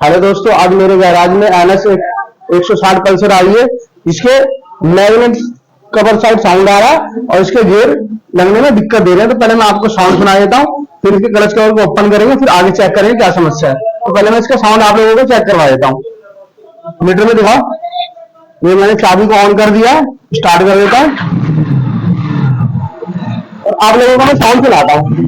Hello दोस्तों, आज मेरे गैराज में NS 160 पल्सर आई है। इसके मैग्नेट कवर साइड साउंड आ रहा है और इसके गियर लगने में दिक्कत दे रहे हैं। तो पहले मैं आपको साउंड सुना देता हूँ, फिर इसके क्लच कवर को ओपन करेंगे, फिर आगे चेक करेंगे क्या समस्या है। तो पहले मैं इसका साउंड आप लोगों को चेक करवा देता हूँ। मीटर में दिखाओ। ये मैंने चाबी को ऑन कर दिया है, स्टार्ट कर देता हूँ और आप लोगों को मैं साउंड सुनाता हूँ।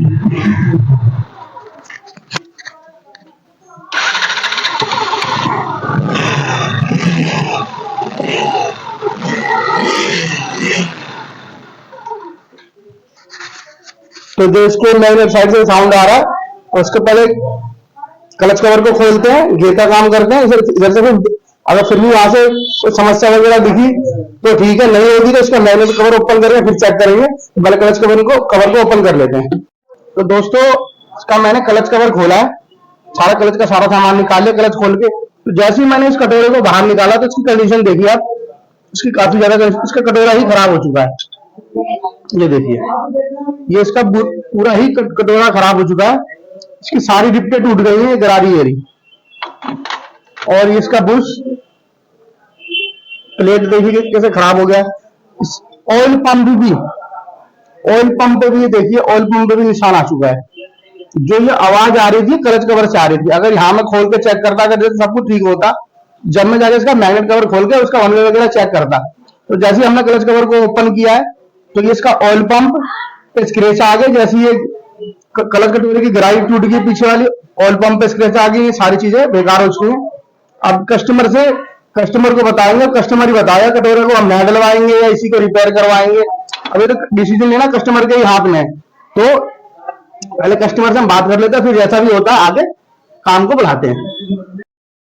तो जो इसके मैग्नेट साइड से साउंड आ रहा है, उसके पहले क्लच कवर को खोलते हैं, गियर का काम करते हैं इधर से। फिर अगर फिर भी वहां से कोई समस्या वगैरह दिखी तो ठीक है, नहीं होगी तो इसका मैग्नेट कवर ओपन करके फिर चेक करेंगे। पहले क्लच कवर को ओपन कर लेते हैं। तो दोस्तों, इसका मैंने क्लच कवर खोला है, सारा क्लच का सारा सामान निकाल लिया क्लच खोल के। तो जैसे ही मैंने इस कटोरे को बाहर निकाला तो इसकी कंडीशन देखिए आप, इसकी काफी ज्यादा, इसका कटोरा ही खराब हो चुका है। ये देखिए, ये इसका पूरा ही कटोरा खराब हो चुका है। इसकी सारी डिप्टे टूट गई है, गरारी एरी। और इसका बुश प्लेट देखिए कैसे खराब हो गया। ऑयल पंप पे भी देखिए, ऑयल पंप पे भी निशान आ चुका है। जो ये आवाज आ रही थी क्लच कवर से आ रही थी। अगर यहाँ में खोल के चेक करता, अगर सब कुछ ठीक होता, जब मैं जाके इसका मैग्नेट कवर खोल के उसका वन वे वगैरह चेक करता, तो जैसे हमने क्लच कवर को ओपन किया है तो ये इसका ऑयल पंप पे स्क्रैच आ गए। जैसे ये क्लच कटोरे की गराई टूट गई पीछे वाली, ऑयल पंप पे स्क्रैच आ गई, ये सारी चीजें बेकार हो चुकी हैं। अब कस्टमर को बताएंगे, कस्टमर ही बताएगा कटोरे को हम नया डलवाएंगे या इसी को रिपेयर करवाएंगे। अभी तो डिसीजन लेना कस्टमर के ही हाथ में है। तो पहले कस्टमर से हम बात कर लेते हैं, फिर जैसा भी होता है आगे काम को बढ़ाते हैं।